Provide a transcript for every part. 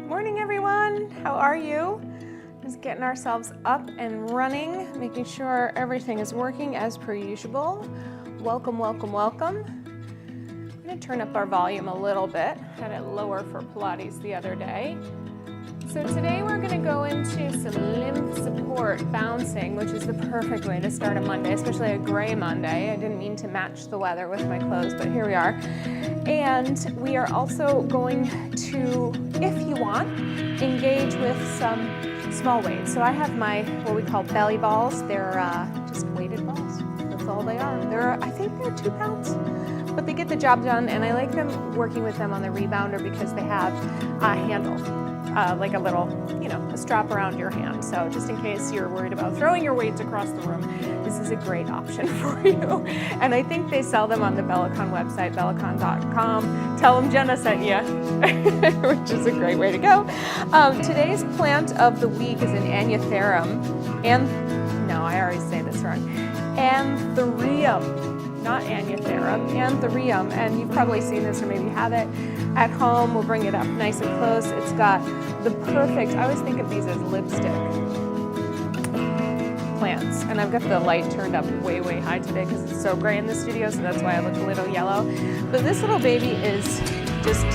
Morning, everyone. How are you? Just getting ourselves up and running, making sure everything is working as per usual. Welcome, welcome, welcome. I'm going to turn up our volume a little bit. Had it lower for Pilates the other day. So today we're going to go into some lymph support bouncing, which is the perfect way to start a Monday, especially a gray Monday. I didn't mean to match the weather with my clothes, but here we are. And we are also going to, if you want, engage with some small weights. So I have my, what we call belly balls. They're just weighted balls. That's all they are. I think they're 2 pounds, but they get the job done. And I like them working with them on the Rebounder because they have a handle. Like a little, a strap around your hand. So just in case you're worried about throwing your weights across the room, this is a great option for you. And I think they sell them on the Bellicon website, bellicon.com. Tell them Jenna sent you, which is a great way to go. Today's plant of the week is an anthurium. I already say this wrong. Anthurium. Not anthurium, anthurium, and you've probably seen this or maybe have it at home. We'll bring it up nice and close. It's got the perfect, I always think of these as lipstick plants, and I've got the light turned up way, way high today because it's so gray in the studio, so that's why I look a little yellow. But this little baby is just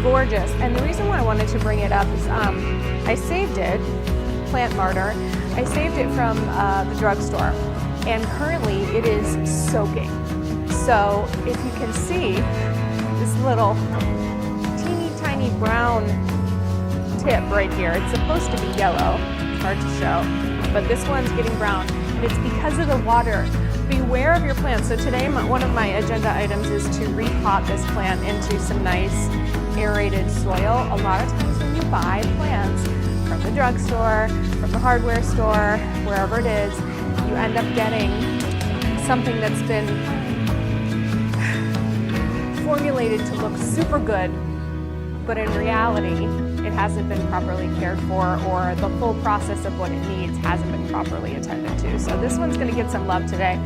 gorgeous, and the reason why I wanted to bring it up is I saved it, Plant Martyr, I saved it from the drugstore. And currently it is soaking. So if you can see this little teeny tiny brown tip right here, it's supposed to be yellow, it's hard to show, but this one's getting brown, and it's because of the water. Beware of your plants. So today one of my agenda items is to repot this plant into some nice aerated soil. A lot of times when you buy plants from the drugstore, from the hardware store, wherever it is, you end up getting something that's been formulated to look super good, but in reality, it hasn't been properly cared for, or the full process of what it needs hasn't been properly attended to. So this one's going to get some love today.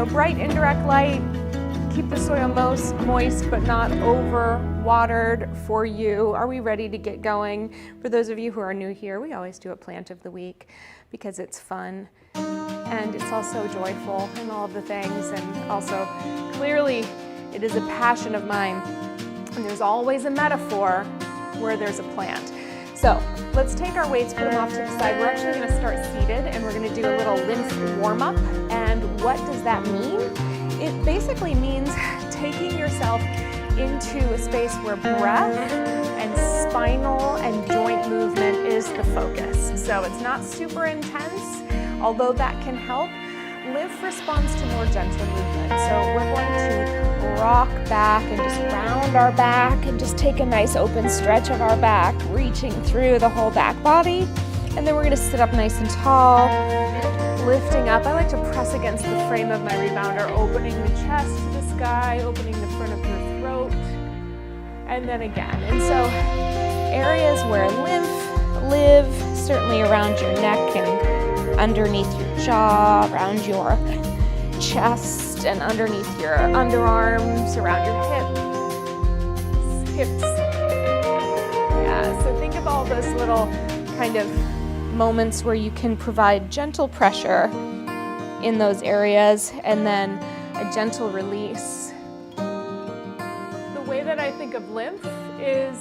Bright indirect light, keep the soil moist, but not over watered for you. Are we ready to get going? For those of you who are new here, we always do a plant of the week because it's fun and it's also joyful and all of the things, and also clearly it is a passion of mine, and there's always a metaphor where there's a plant. So let's take our weights, put them off to the side. We're actually going to start seated, and we're going to do a little lymph warm-up. And what does that mean? It basically means taking yourself into a space where breath and spinal and joint movement is the focus. So it's not super intense, although that can help. Lymph responds to more gentle movement. So we're going to rock back and just round our back and just take a nice open stretch of our back, reaching through the whole back body. And then we're going to sit up nice and tall, lifting up. I like to press against the frame of my Rebounder, opening the chest to the sky, opening the front of your throat, and then again. And so areas where lymph live, certainly around your neck and underneath your jaw, around your chest and underneath your underarms, around your hips. Yeah, so think of all those little kind of moments where you can provide gentle pressure in those areas and then a gentle release. The way that I think of lymph is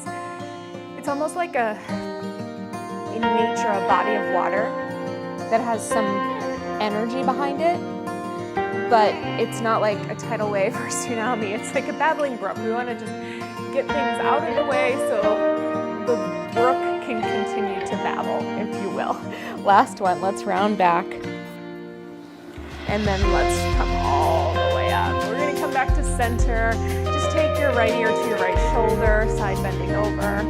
it's almost like in nature, a body of water that has some energy behind it, but it's not like a tidal wave or tsunami. It's like a babbling brook. We want to just get things out of the way so the brook can continue to babble, if you will. Last one, let's round back. And then let's come all the way up. We're going to come back to center. Just take your right ear to your right shoulder, side bending over.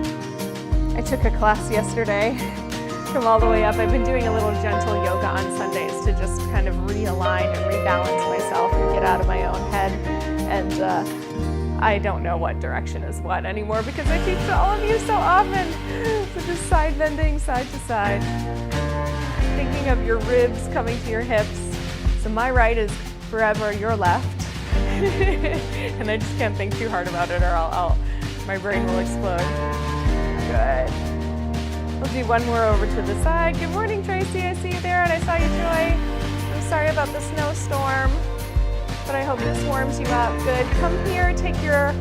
I took a class yesterday. Come all the way up. I've been doing a little gentle yoga on Sundays to just kind of realign and rebalance myself and get out of my own head. And I don't know what direction is what anymore because I teach to all of you so often. So just side bending, side to side. Thinking of your ribs coming to your hips. So my right is forever your left. And I just can't think too hard about it or my brain will explode. Good. We'll do one more over to the side. Good morning, Tracy. I see you there, and I saw you, Joy. I'm sorry about the snowstorm, but I hope this warms you up. Good. Come here, take your,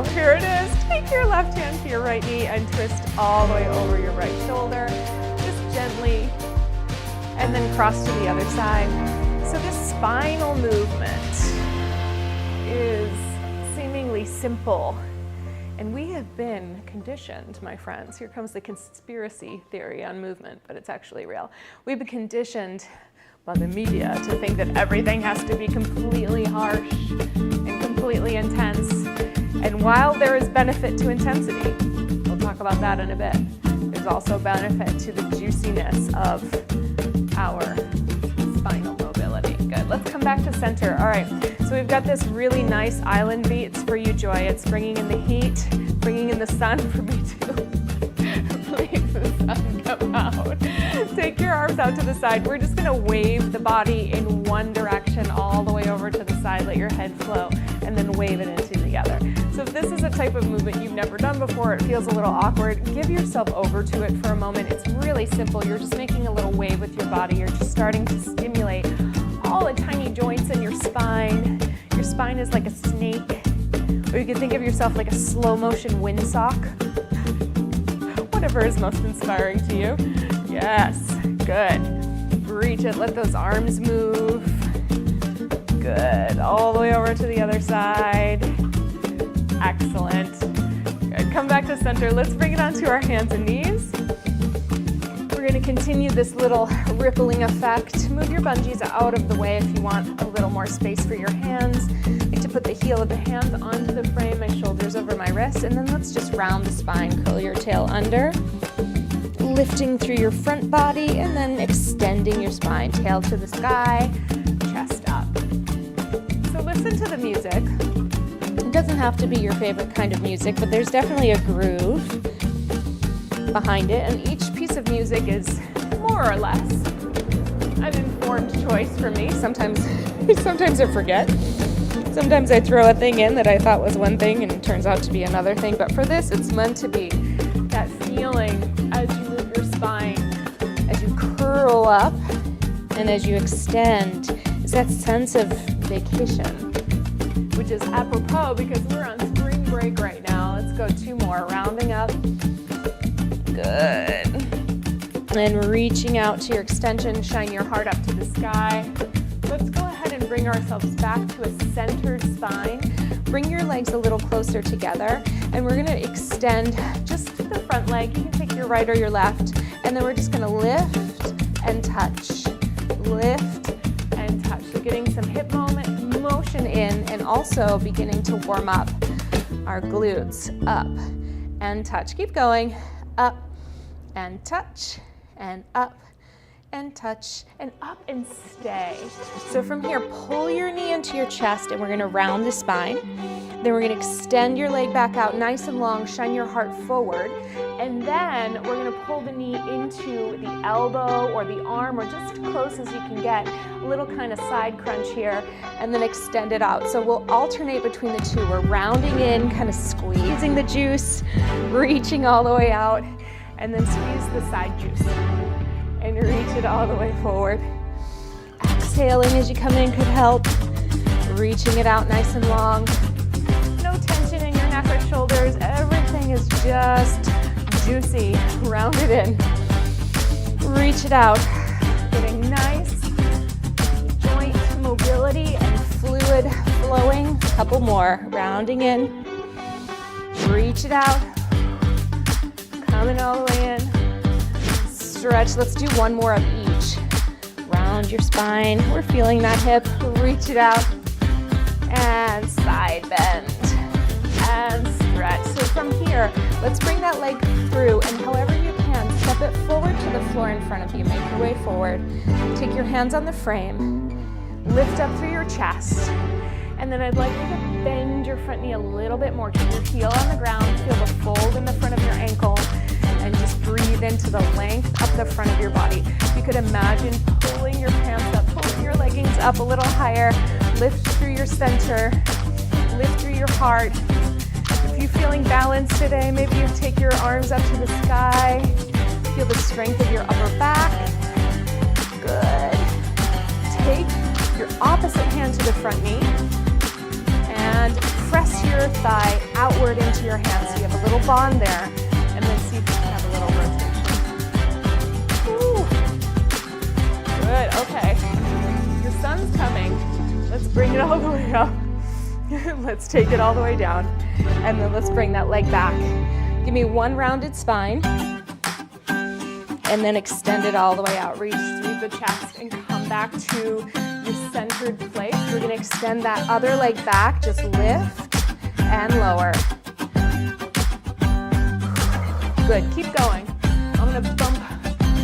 here it is. Take your left hand to your right knee and twist all the way over your right shoulder, just gently, and then cross to the other side. So this spinal movement is seemingly simple, and we have been conditioned, my friends. Here comes the conspiracy theory on movement, but it's actually real. We've been conditioned by the media to think that everything has to be completely harsh and completely intense. And while there is benefit to intensity, we'll talk about that in a bit, there's also benefit to the juiciness of our spinal mobility. Good. Let's come back to center. All right. So we've got this really nice island beats for you, Joy. It's bringing in the heat, bringing in the sun for me too. Please, the sun come out. Take your arms out to the side. We're just going to wave the body in one direction all the way over to the side. Let your head flow, and then wave it into the other. So if this is a type of movement you've never done before, it feels a little awkward, give yourself over to it for a moment. It's really simple. You're just making a little wave with your body. You're just starting to stimulate all the tiny joints in your spine. Your spine is like a snake. Or you can think of yourself like a slow motion windsock. Whatever is most inspiring to you. Yes, good. Reach it, let those arms move. Good, all the way over to the other side. Excellent. Good. Come back to center. Let's bring it onto our hands and knees. We're going to continue this little rippling effect. Move your bungees out of the way if you want a little more space for your hands. I like to put the heel of the hands onto the frame, my shoulders over my wrists, and then let's just round the spine, curl your tail under, lifting through your front body, and then extending your spine, tail to the sky, chest up. So listen to the music. It doesn't have to be your favorite kind of music, but there's definitely a groove behind it, and each piece of music is more or less an informed choice for me. Sometimes I forget. Sometimes I throw a thing in that I thought was one thing and it turns out to be another thing, but for this it's meant to be that feeling as you move your spine, as you curl up and as you extend, is that sense of vacation, which is apropos because we're on spring break right now. Let's go two more, rounding up. Good. And reaching out to your extension, shine your heart up to the sky. Let's go ahead and bring ourselves back to a centered spine. Bring your legs a little closer together, and we're going to extend just to the front leg. You can take your right or your left, and then we're just going to lift and touch. Lift and touch. So getting some hip motion in, and also beginning to warm up our glutes. Up and touch. Keep going. Up and touch, and up and touch, and up and stay. So from here, pull your knee into your chest, and we're going to round the spine. Then we're going to extend your leg back out nice and long, shine your heart forward, and then we're going to pull the knee into the elbow or the arm, or just close as you can get, a little kind of side crunch here, and then extend it out. So we'll alternate between the two. We're rounding in, kind of squeezing the juice, reaching all the way out, and then squeeze the side juice and reach it all the way forward. Exhaling as you come in could help. Reaching it out nice and long. No tension in your neck or shoulders. Everything is just juicy. Round it in. Reach it out. Getting nice joint mobility and fluid flowing. Couple more. Rounding in. Reach it out. Coming all the way in. Stretch. Let's do one more of each. Round your spine. We're feeling that hip. Reach it out. And side bend. And stretch. So from here, let's bring that leg through, and however you can, step it forward to the floor in front of you. Make your way forward. Take your hands on the frame. Lift up through your chest. And then I'd like you to bend your front knee a little bit more. Keep your heel on the ground. Feel the fold in the front of your ankle. And just breathe into the length up the front of your body. You could imagine pulling your pants up, pulling your leggings up a little higher. Lift through your center. Lift through your heart. If you're feeling balanced today, maybe you take your arms up to the sky. Feel the strength of your upper back. Good. Take your opposite hand to the front knee and press your thigh outward into your hand so you have a little bond there, and then see if you can have a little rotation. Ooh. Good, okay. Your sun's coming. Let's bring it all the way up. Let's take it all the way down, and then let's bring that leg back. Give me one rounded spine, and then extend it all the way out. Reach through the chest and come back to your centered place. We're gonna extend that other leg back, just lift and lower. Good, keep going. I'm gonna bump,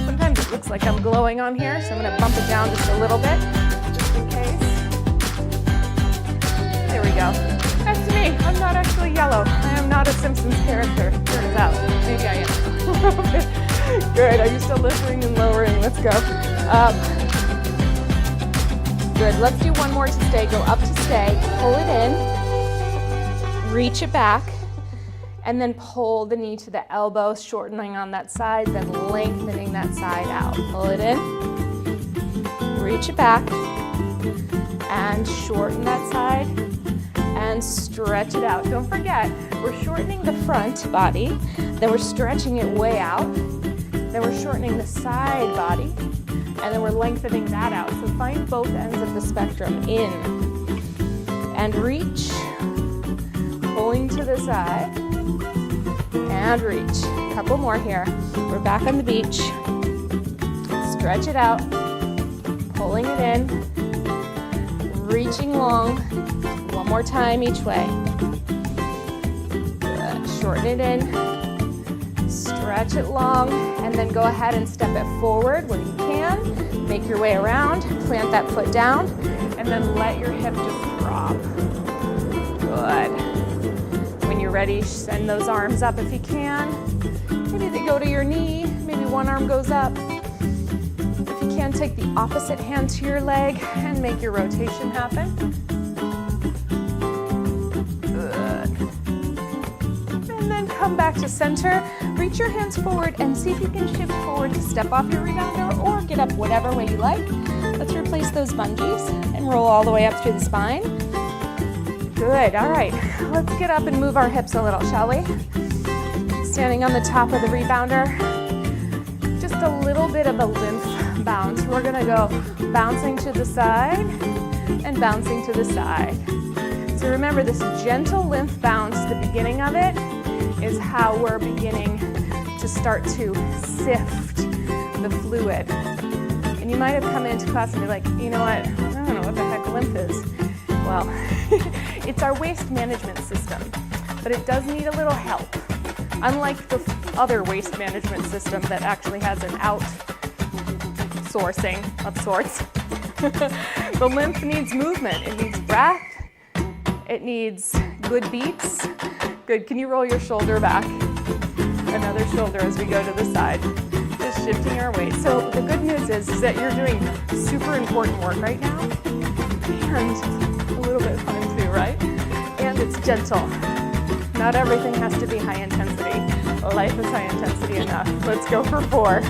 sometimes it looks like I'm glowing on here, so I'm gonna bump it down just a little bit, just in case. There we go. That's me, I'm not actually yellow. I am not a Simpsons character, turns out. Maybe I am. Good, are you still lifting and lowering? Let's go. Up. Good, let's do one more to stay. Go up to stay, pull it in, reach it back, and then pull the knee to the elbow, shortening on that side, then lengthening that side out. Pull it in, reach it back, and shorten that side, and stretch it out. Don't forget, we're shortening the front body, then we're stretching it way out, then we're shortening the side body, and then we're lengthening that out. So find both ends of the spectrum. In and reach, pulling to the side, and reach. A couple more here. We're back on the beach. Stretch it out, pulling it in, reaching long. One more time each way. Good. Shorten it in, stretch it long, and then go ahead and step it forward where you can. Make your way around, plant that foot down, and then let your hip just drop. Good. When you're ready, send those arms up if you can. Maybe they go to your knee, maybe one arm goes up. If you can, take the opposite hand to your leg and make your rotation happen. Come back to center, reach your hands forward and see if you can shift forward to step off your rebounder or get up whatever way you like. Let's replace those bungees and roll all the way up through the spine. Good, all right. Let's get up and move our hips a little, shall we? Standing on the top of the rebounder, just a little bit of a lymph bounce. We're gonna go bouncing to the side and bouncing to the side. So remember this gentle lymph bounce, the beginning of it, is how we're beginning to start to sift the fluid. And you might have come into class and be like, you know what, I don't know what the heck lymph is. Well, it's our waste management system, but it does need a little help. Unlike the other waste management system that actually has an outsourcing of sorts, the lymph needs movement. It needs breath. It needs good beats. Good, can you roll your shoulder back? Another shoulder as we go to the side. Just shifting our weight. So the good news is that you're doing super important work right now. And a little bit fun too, right? And it's gentle. Not everything has to be high intensity. Life is high intensity enough. Let's go for 4.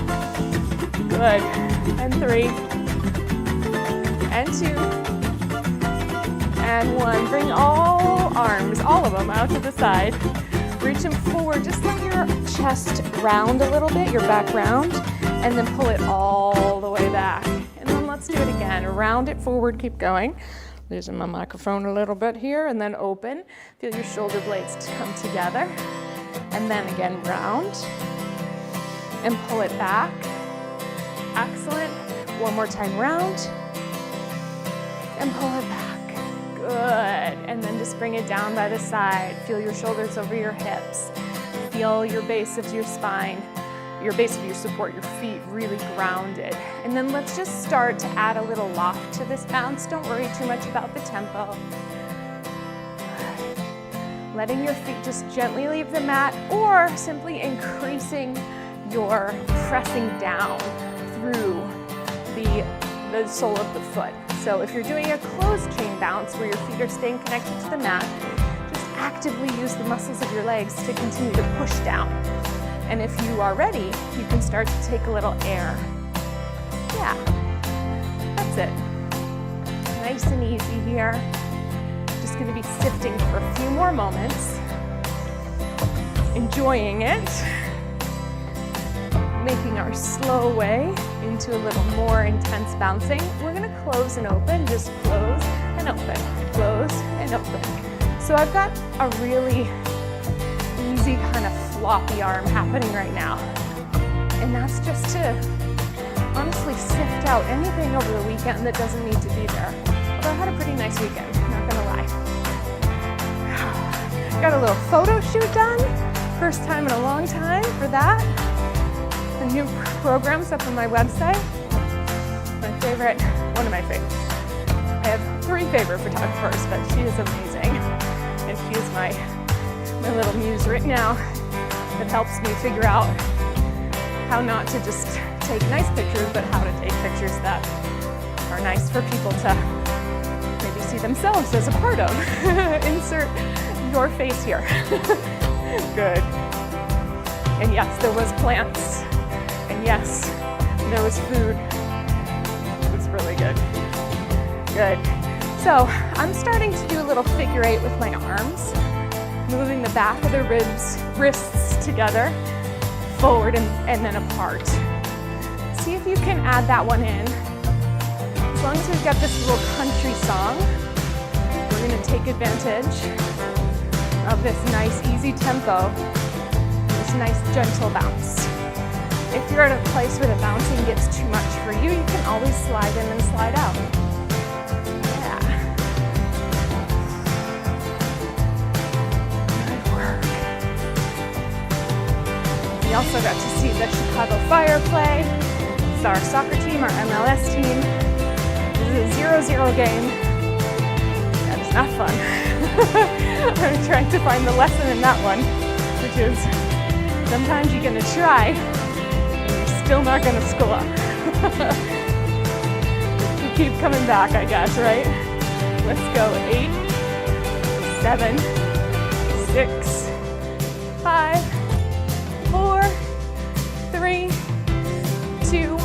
Good, and 3, and 2. And 1, bring all arms, all of them out to the side. Reach them forward, just let your chest round a little bit, your back round, and then pull it all the way back. And then let's do it again. Round it forward, keep going. Losing my microphone a little bit here, and then open. Feel your shoulder blades come together. And then again, round. And pull it back. Excellent. One more time, round. And pull it back. Good, and then just bring it down by the side. Feel your shoulders over your hips. Feel your base of your spine, your base of your support, your feet really grounded. And then let's just start to add a little loft to this bounce. Don't worry too much about the tempo. Letting your feet just gently leave the mat or simply increasing your pressing down through the sole of the foot. So if you're doing a closed chain bounce where your feet are staying connected to the mat, just actively use the muscles of your legs to continue to push down. And if you are ready, you can start to take a little air. Yeah, that's it. Nice and easy here. Just gonna be sifting for a few more moments, enjoying it, making our slow way into a little more intense bouncing. We're gonna close and open, just close and open, close and open. So I've got a really easy kind of floppy arm happening right now. And that's just to honestly sift out anything over the weekend that doesn't need to be there. Although I had a pretty nice weekend, not gonna lie. Got a little photo shoot done. First time in a long time for that. The new program's up on my website. My favorite, one of my favorites. I have 3 favorite photographers, but she is amazing. And she is my little muse right now that helps me figure out how not to just take nice pictures, but how to take pictures that are nice for people to maybe see themselves as a part of. Insert your face here. Good. And yes, there was plants. And yes, there was food. It was really good. Good. So I'm starting to do a little figure 8 with my arms, moving the back of the wrists together, forward and then apart. See if you can add that one in. As long as we've got this little country song, we're gonna take advantage of this nice easy tempo, this nice gentle bounce. If you're at a place where the bouncing gets too much for you, you can always slide in and slide out. Yeah. Good work. We also got to see the Chicago Fire play. It's our soccer team, our MLS team. This is a 0-0 game. That is not fun. I'm trying to find the lesson in that one, which is sometimes you're gonna try, still not gonna score. You keep coming back, I guess, right? Let's go. 8, 7, 6, 5, 4, 3, 2,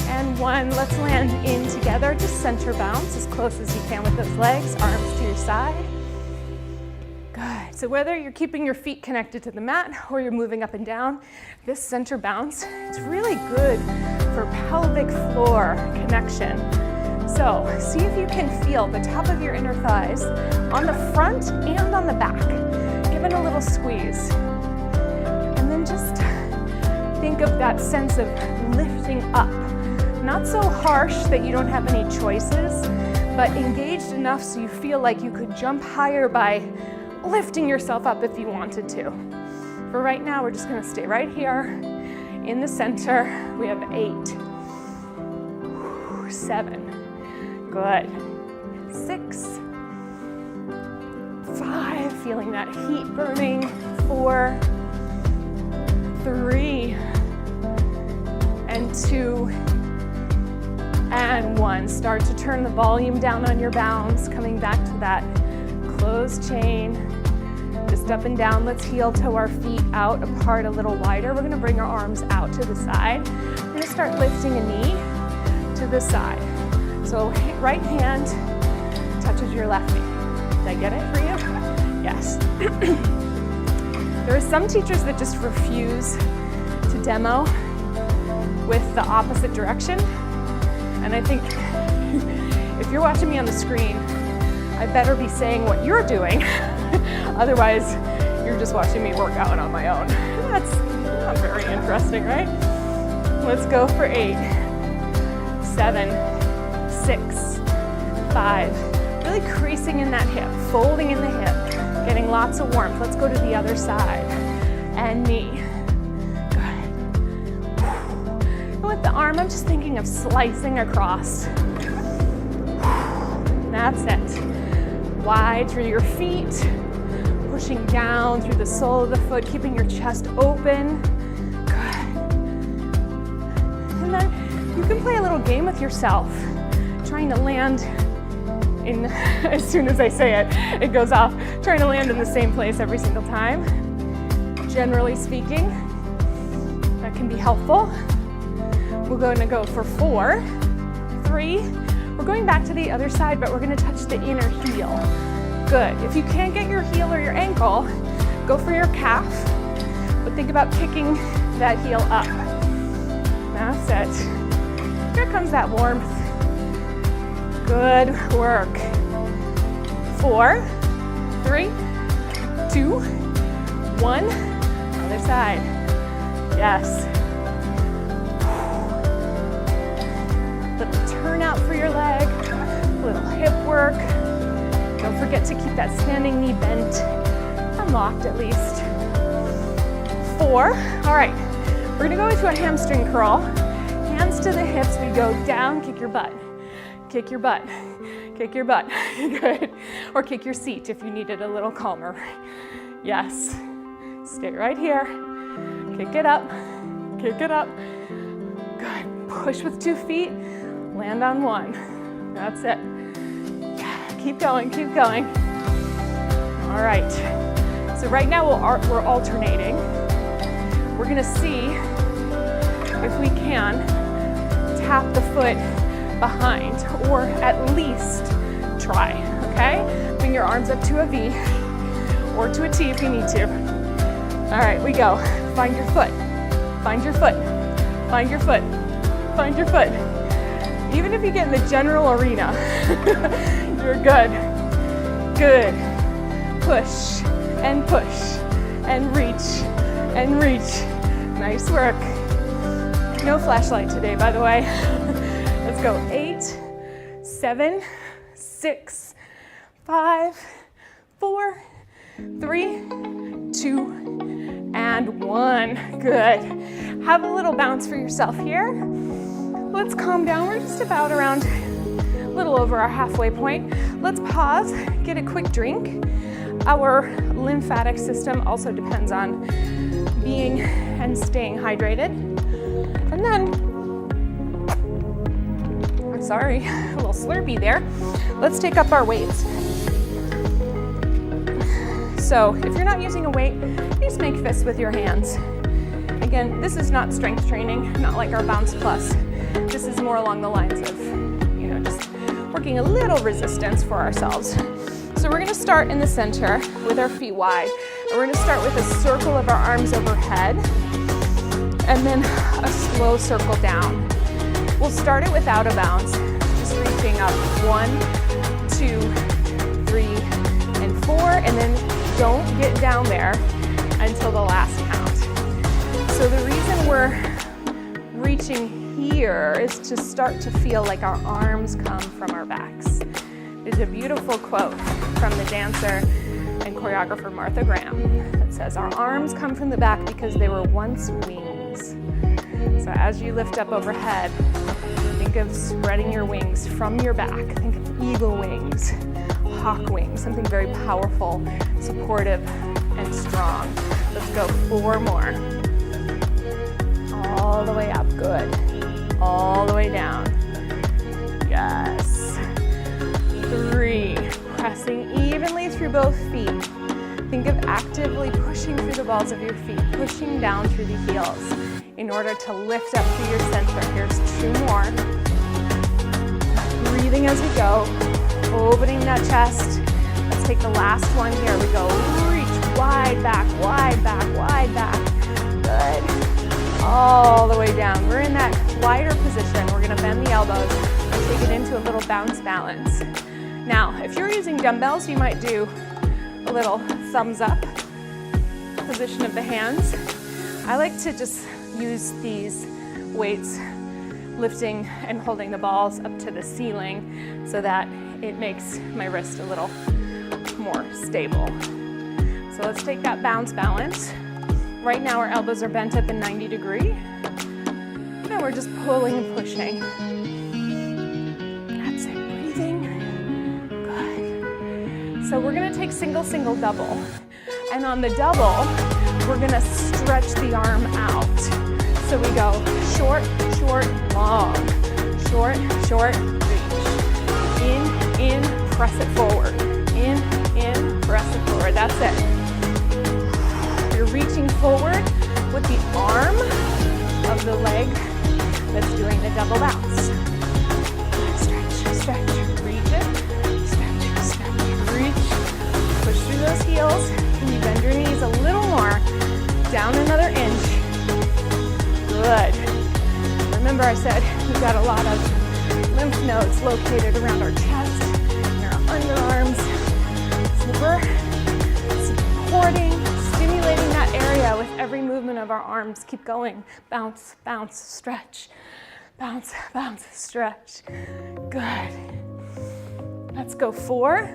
and 1. Let's land in together. Just center bounce as close as you can with those legs, arms to your side. Good. So whether you're keeping your feet connected to the mat or you're moving up and down, this center bounce, it's really good for pelvic floor connection. So see if you can feel the top of your inner thighs on the front and on the back. Give it a little squeeze. And then just think of that sense of lifting up. Not so harsh that you don't have any choices, but engaged enough so you feel like you could jump higher by lifting yourself up if you wanted to. For right now, we're just gonna stay right here in the center. We have 8, 7, good, 6, 5, feeling that heat burning, 4, 3, and 2, and 1. Start to turn the volume down on your bounce, coming back to that closed chain, just up and down. Let's heel toe our feet out apart a little wider. We're gonna bring our arms out to the side. We're gonna start lifting a knee to the side. So right hand touches your left knee. Did I get it for you? Yes. There are some teachers that just refuse to demo with the opposite direction. And I think if you're watching me on the screen, I better be saying what you're doing. Otherwise, you're just watching me work out on my own. That's not very interesting, right? Let's go for 8, 7, 6, 5. Really creasing in that hip, folding in the hip, getting lots of warmth. Let's go to the other side. And knee. Good. And with the arm, I'm just thinking of slicing across. That's it. Wide through your feet, pushing down through the sole of the foot, keeping your chest open. Good. And then you can play a little game with yourself, trying to land in as soon as I say it, it goes off, trying to land in the same place every single time. Generally speaking, that can be helpful. We're going to go for 4, 3. We're going back to the other side, but we're going to touch the inner heel. Good. If you can't get your heel or your ankle, go for your calf, but think about kicking that heel up. That's it. Here comes that warmth. Good work. 4, 3, 2, 1. Other side. Yes. Little turn out for your leg. Little hip work. Don't forget to keep that standing knee bent. Unlocked at least. 4. All right. We're gonna go into a hamstring curl. Hands to the hips. We go down. Kick your butt. Kick your butt. Kick your butt. Good. Or kick your seat if you need it a little calmer. Yes. Stay right here. Kick it up. Kick it up. Good. Push with 2 feet. Land on 1. That's it. Keep going. Keep going. All right. So right now we're alternating. We're gonna see if we can tap the foot behind, or at least try, okay? Bring your arms up to a V or to a T if you need to. All right, we go. Find your foot, find your foot, find your foot, find your foot. Even if you get in the general arena, you're good. Good. Push and push and reach and reach. Nice work. No flashlight today, by the way. Let's go. 8, 7, 6, 5, 4, 3, 2, and 1. Good. Have a little bounce for yourself here. Let's calm down. We're just about around a little over our halfway point. Let's pause, get a quick drink. Our lymphatic system also depends on being and staying hydrated. And then, I'm sorry, a little slurpy there. Let's take up our weights. So if you're not using a weight, please make fists with your hands. Again, this is not strength training, not like our Bounce Plus. This is more along the lines of, just working a little resistance for ourselves. So we're gonna start in the center with our feet wide. And we're gonna start with a circle of our arms overhead, and then a slow circle down. We'll start it without a bounce, just reaching up 1, 2, 3, and 4, and then don't get down there until the last count. So the reason we're reaching here is to start to feel like our arms come from our backs. There's a beautiful quote from the dancer and choreographer Martha Graham that says, "Our arms come from the back because they were once wings." So as you lift up overhead, think of spreading your wings from your back. Think of eagle wings, hawk wings, something very powerful, supportive, and strong. Let's go 4 more. All the way up, good. All the way down. Yes. 3, pressing evenly through both feet. Think of actively pushing through the balls of your feet, pushing down through the heels in order to lift up through your center. Here's 2 more. Breathing as we go, opening that chest. Let's take the last one here. We go reach wide back, wide back, wide back. Good. All the way down. We're in that wider position. We're gonna bend the elbows and take it into a little bounce balance. Now, if you're using dumbbells, you might do a little thumbs up position of the hands. I like to just use these weights, lifting and holding the balls up to the ceiling so that it makes my wrist a little more stable. So let's take that bounce balance. Right now our elbows are bent at the 90 degree. And we're just pulling and pushing. That's it, breathing. Good. So we're gonna take single, single, double. And on the double, we're gonna stretch the arm out. So we go short, short, long. Short, short, reach. In, press it forward. In, press it forward. That's it. You're reaching forward with the arm of the leg that's doing the double bounce. Stretch, stretch, reach it. Stretch, stretch, reach. Push through those heels. Can you bend your knees a little more? Down another inch. Good. Remember I said we've got a lot of lymph nodes located around our chest and our underarms. So we're supporting, stimulating that area with every movement of our arms. Keep going. Bounce, bounce, stretch. Bounce, bounce, stretch. Good. Let's go 4,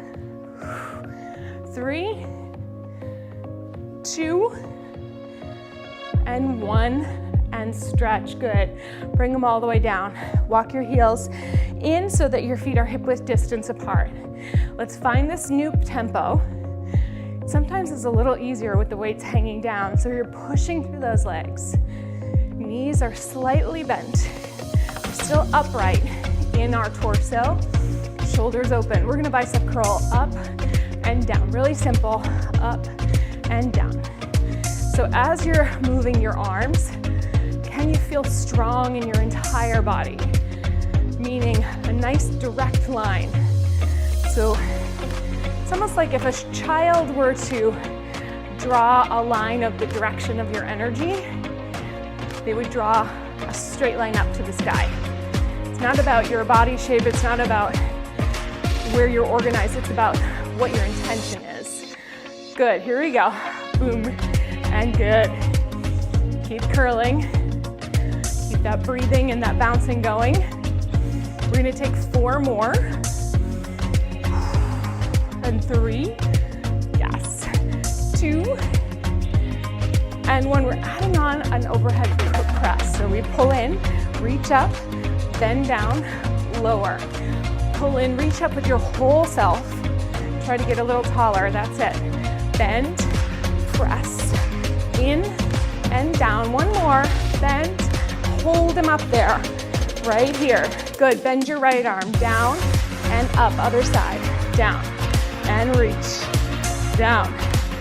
3, 2, and 1, and stretch. Good. Bring them all the way down. Walk your heels in so that your feet are hip-width distance apart. Let's find this new tempo. Sometimes it's a little easier with the weights hanging down, so you're pushing through those legs. Knees are slightly bent. We're still upright in our torso. Shoulders open. We're gonna bicep curl up and down. Really simple, up and down. So as you're moving your arms, can you feel strong in your entire body? Meaning a nice direct line. So it's almost like if a child were to draw a line of the direction of your energy, they would draw a straight line up to the sky. It's not about your body shape, it's not about where you're organized, it's about what your intention is. Good, here we go. Boom, and good. Keep curling. Keep that breathing and that bouncing going. We're gonna take 4 more. And 3, yes. 2, and 1. We're adding on an overhead foot press. So we pull in, reach up, bend down, lower. Pull in, reach up with your whole self. Try to get a little taller, that's it. Bend, press, in and down. 1 more, bend, hold them up there, right here. Good, bend your right arm, down and up, other side, down and reach, down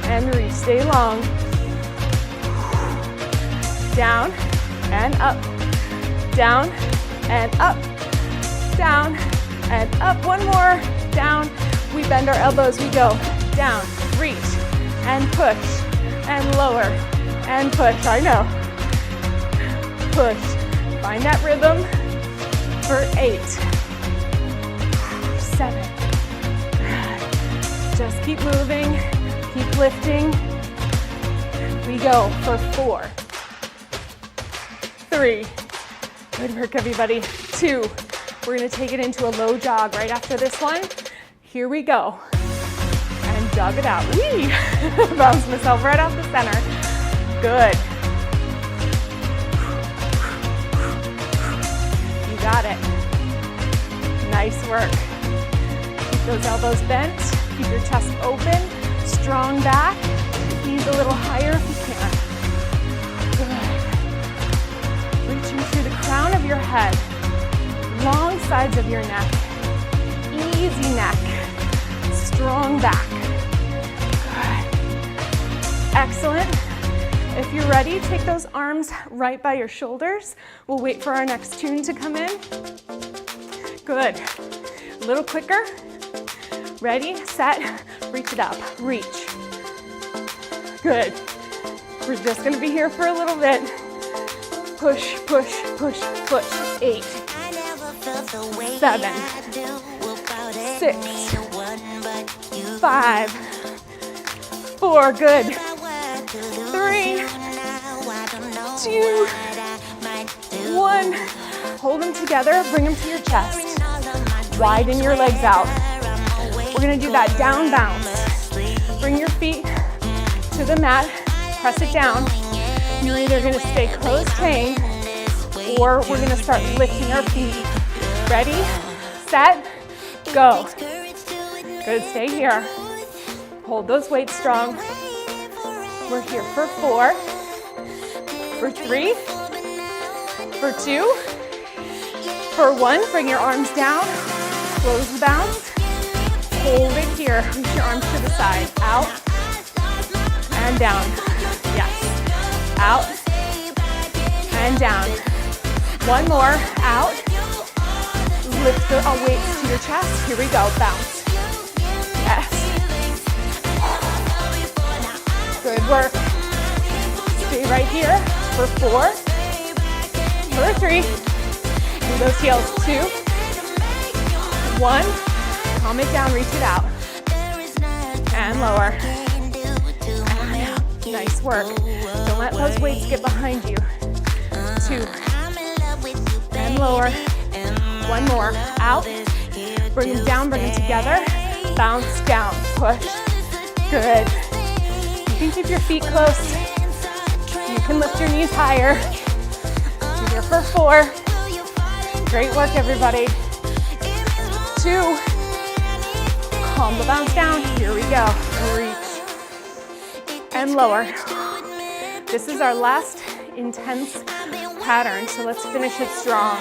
and reach, stay long. Down and up, down and up, down and up. 1 more, down. We bend our elbows, we go down, reach and push and lower and push. I know. Push. Find that rhythm for 8, 7. Just keep moving, keep lifting. We go for 4, 3. Good work, everybody. 2. We're gonna take it into a low jog right after this one. Here we go. And jog it out. Whee! Bounce myself right off the center. Good. You got it. Nice work. Keep those elbows bent. Keep your chest open. Strong back. Knees a little higher if you can. Good. Reaching through the crown of your head. Long sides of your neck. Easy neck. Strong back. Good. Excellent. If you're ready, take those arms right by your shoulders. We'll wait for our next tune to come in. Good. A little quicker. Ready, set, reach it up. Reach. Good. We're just gonna be here for a little bit. Push, push, push, push. 8, 7, 6, 5, 4, good. 3, 2, 1. Hold them together, bring them to your chest. Widen your legs out. We're gonna do that down bounce. Bring your feet to the mat, press it down. You're either gonna stay closed chain or we're gonna start lifting our feet. Ready, set, go. Good, stay here. Hold those weights strong. We're here for 4, for 3, for 2, for 1. Bring your arms down, close the bounce, Hold it here. Reach your arms to the side. Out and down. Yes. Out and down. One more. Out. Lift the weights to your chest. Here we go. Bounce. Yes. Good work. Stay right here for 4, for 3. Do those heels. 2, 1. Calm it down. Reach it out. And lower. And out. Nice work. Don't let those weights get behind you. 2. And lower. 1 more. Out. Bring them down. Bring them together. Bounce down. Push. Good. You can keep your feet close. You can lift your knees higher. Here for 4. Great work, everybody. 2. Calm the bounce down. Here we go. Reach. And lower. This is our last intense pattern, so let's finish it strong.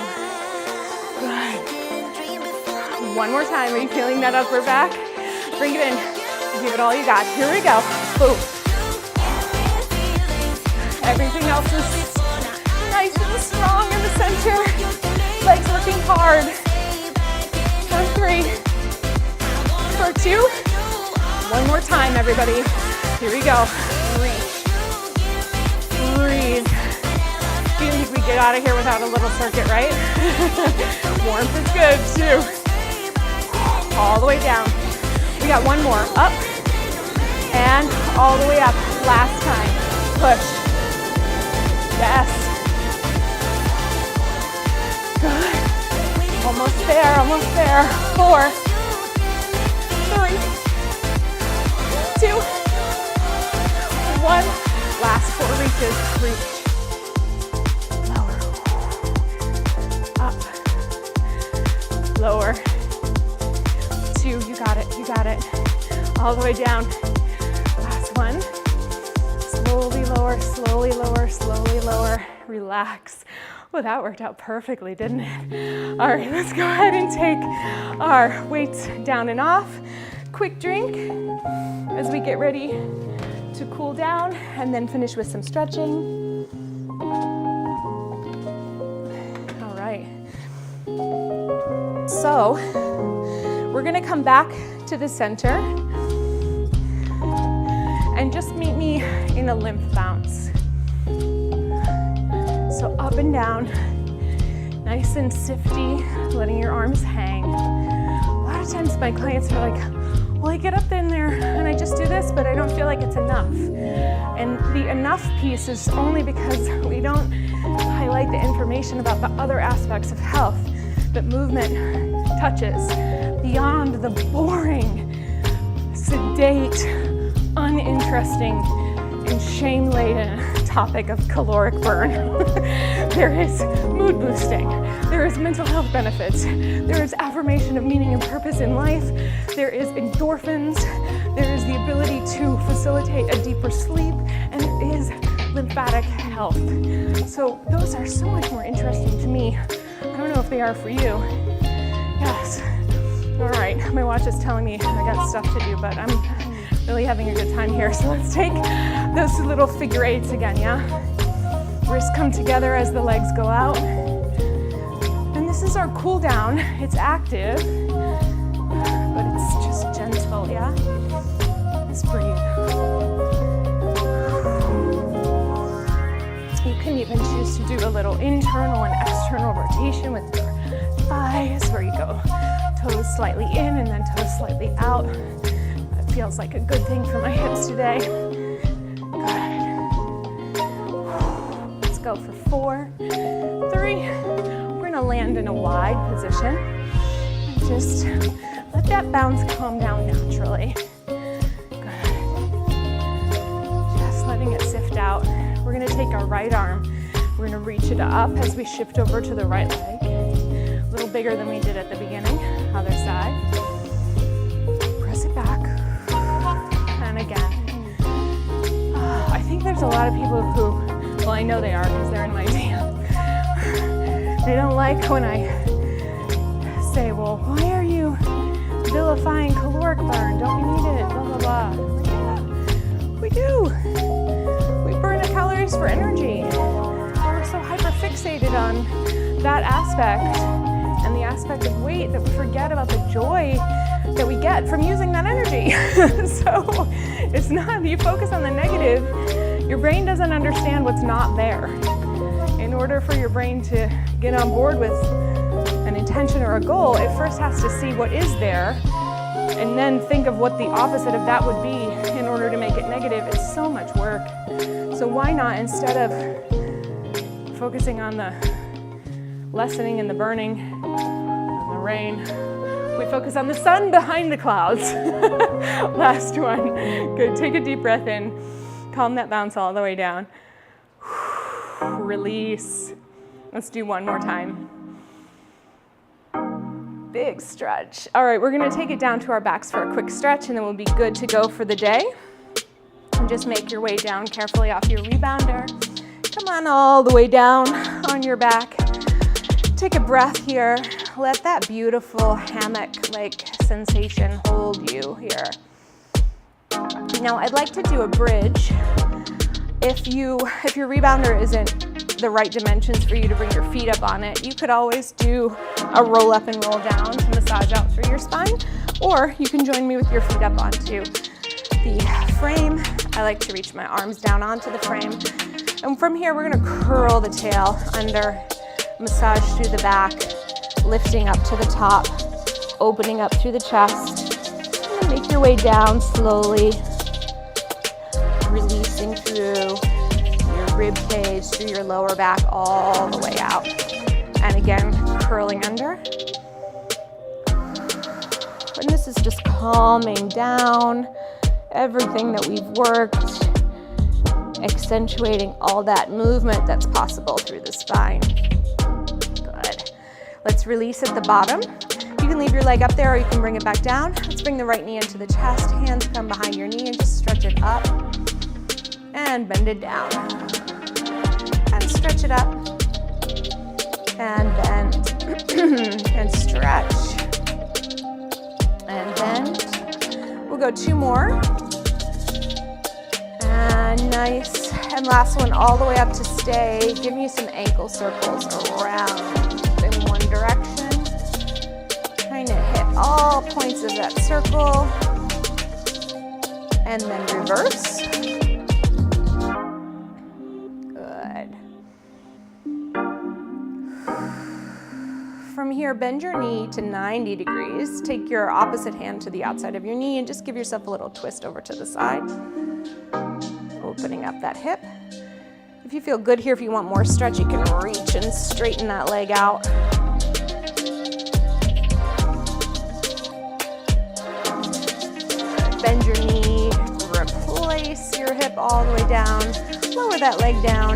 Good. One more time. Are you feeling that upper back? Bring it in. Give it all you got. Here we go. Boom. Everything else is nice and strong in the center. Legs working hard. For 3. For 2. One more time, everybody. Here we go. Reach. Breathe. You think we get out of here without a little circuit, right? Warmth is good, too. All the way down. We got one more. Up. And all the way up. Last time. Push. Yes. Good. Almost there, almost there. 4, 3, 2, 1. Last 4 reaches. Reach. Lower. Up. Lower. 2. You got it. You got it. All the way down. Last one. Slowly lower, slowly lower, slowly lower. Relax. Well, that worked out perfectly, didn't it? All right, let's go ahead and take our weights down and off. Quick drink as we get ready to cool down and then finish with some stretching. All right. So we're gonna come back to the center and just meet me in a lymph bounce. So up and down, nice and sifty, letting your arms hang. A lot of times my clients are like, well, I get up in there and I just do this, but I don't feel like it's enough. And the enough piece is only because we don't highlight the information about the other aspects of health that movement touches beyond the boring, sedate, uninteresting, and shame-laden topic of caloric burn. There is mood boosting. There is mental health benefits. There is affirmation of meaning and purpose in life. There is endorphins. There is the ability to facilitate a deeper sleep, and there is lymphatic health. So those are so much more interesting to me. I don't know if they are for you. Yes. All right, my watch is telling me I got stuff to do, but I'm really having a good time here. So let's take those little figure eights again, yeah? Wrists come together as the legs go out. And this is our cool down. It's active, but it's just gentle, yeah? Just breathe. You can even choose to do a little internal and external rotation with your thighs, where you go toes slightly in and then toes slightly out. That feels like a good thing for my hips today. Good. Let's go for 4, 3. We're gonna land in a wide position. And just let that bounce calm down naturally. Good. Just letting it sift out. We're gonna take our right arm. We're gonna reach it up as we shift over to the right leg. A little bigger than we did at the beginning. Other side. Press it back. And again. I think there's a lot of people who, well, I know they are because they're in my team. They don't like when I say, well, why are you vilifying caloric burn. Don't we need it? Blah, blah, blah. Like, yeah, we do. We burn the calories for energy. We're so hyper-fixated on that aspect and the aspect of weight that we forget about the joy that we get from using that energy. So it's not, you focus on the negative, your brain doesn't understand what's not there. In order for your brain to get on board with an intention or a goal, it first has to see what is there and then think of what the opposite of that would be in order to make it negative. It's so much work. So why not, instead of focusing on the lessening and the burning and the rain, we focus on the sun behind the clouds. Last one. Good. Take a deep breath in. Calm that bounce all the way down. Release. Let's do one more time. Big stretch. All right, we're gonna take it down to our backs for a quick stretch and then we'll be good to go for the day. And just make your way down carefully off your rebounder. Come on all the way down on your back. Take a breath here. Let that beautiful hammock-like sensation hold you here. Now I'd like to do a bridge. If your rebounder isn't the right dimensions for you to bring your feet up on it, you could always do a roll up and roll down to massage out through your spine, or you can join me with your feet up onto the frame. I like to reach my arms down onto the frame. And from here, we're gonna curl the tail under, massage through the back, lifting up to the top, opening up through the chest, and then make your way down slowly, releasing through your rib cage, through your lower back, all the way out. And again, curling under. And this is just calming down everything that we've worked, accentuating all that movement that's possible through the spine. Good. Let's release at the bottom. You can leave your leg up there or you can bring it back down. Let's bring the right knee into the chest, hands come behind your knee and just stretch it up and bend it down. And stretch it up and bend and stretch and bend. We'll go two more. And nice. And last one, all the way up to stay. Give me some ankle circles around in one direction. Trying to hit all points of that circle. And then reverse. Good. From here, bend your knee to 90 degrees. Take your opposite hand to the outside of your knee and just give yourself a little twist over to the side. Opening up that hip. If you feel good here, if you want more stretch, you can reach and straighten that leg out. Bend your knee, replace your hip all the way down, lower that leg down.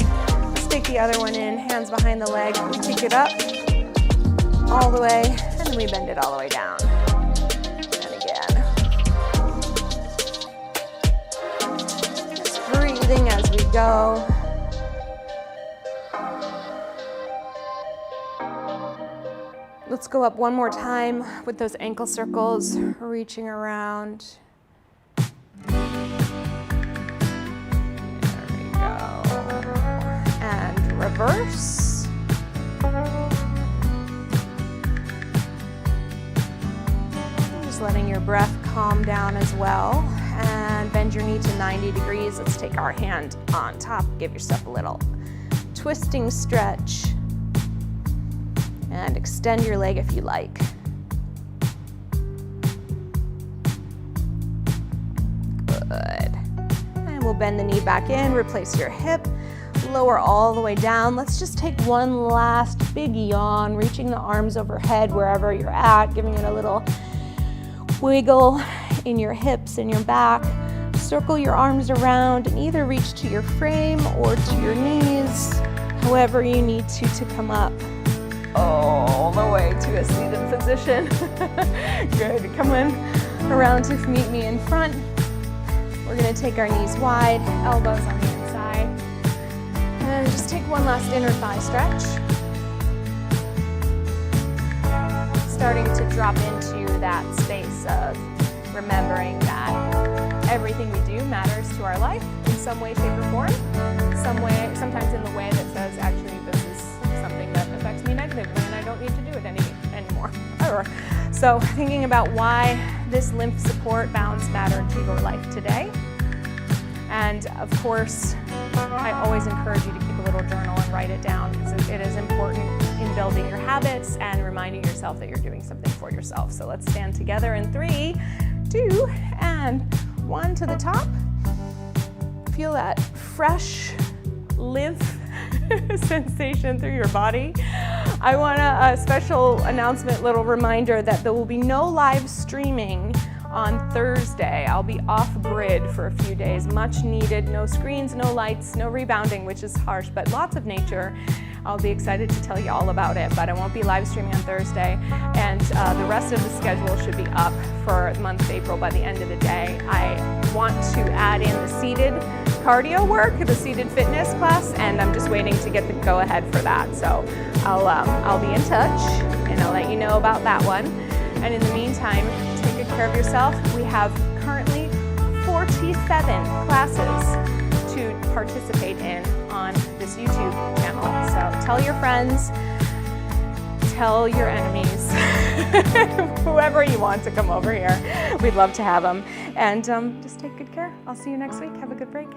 Let's take the other one in, hands behind the leg. We kick it up all the way, and then we bend it all the way down. As we go. Let's go up one more time with those ankle circles, reaching around. There we go. And reverse. Just letting your breath calm down as well. And bend your knee to 90 degrees. Let's take our hand on top. Give yourself a little twisting stretch. And extend your leg if you like. Good. And we'll bend the knee back in, replace your hip, lower all the way down. Let's just take one last big yawn, reaching the arms overhead wherever you're at, giving it a little wiggle in your hips and your back. Circle your arms around and either reach to your frame or to your knees, however you need to come up all the way to a seated position. Good. Come in around to meet me in front. We're going to take our knees wide, elbows on the inside, and just take one last inner thigh stretch. starting to drop into that space of remembering that everything we do matters to our life in some way, shape, or form. Sometimes in the way that says, actually, this is something that affects me negatively and I don't need to do it anymore. So thinking about why this lymph support balance matter to your life today. And of course, I always encourage you to keep a little journal and write it down, because it is important in building your habits and reminding yourself that you're doing something for yourself. So let's stand together in 3, 2, and 1 to the top. Feel that fresh lymph sensation through your body. I want a special announcement, little reminder that there will be no live streaming on Thursday. I'll be off grid for a few days, much needed. No screens, no lights, no rebounding, which is harsh, but lots of nature. I'll be excited to tell you all about it, but I won't be live streaming on Thursday. And the rest of the schedule should be up for the month of April by the end of the day. I want to add in the seated cardio work, the seated fitness class, and I'm just waiting to get the go ahead for that. So I'll be in touch and I'll let you know about that one. And in the meantime, take good care of yourself. We have currently 47 classes to participate in on this YouTube channel. So tell your friends, tell your enemies, whoever you want to come over here. We'd love to have them. And just take good care. I'll see you next week. Have a good break.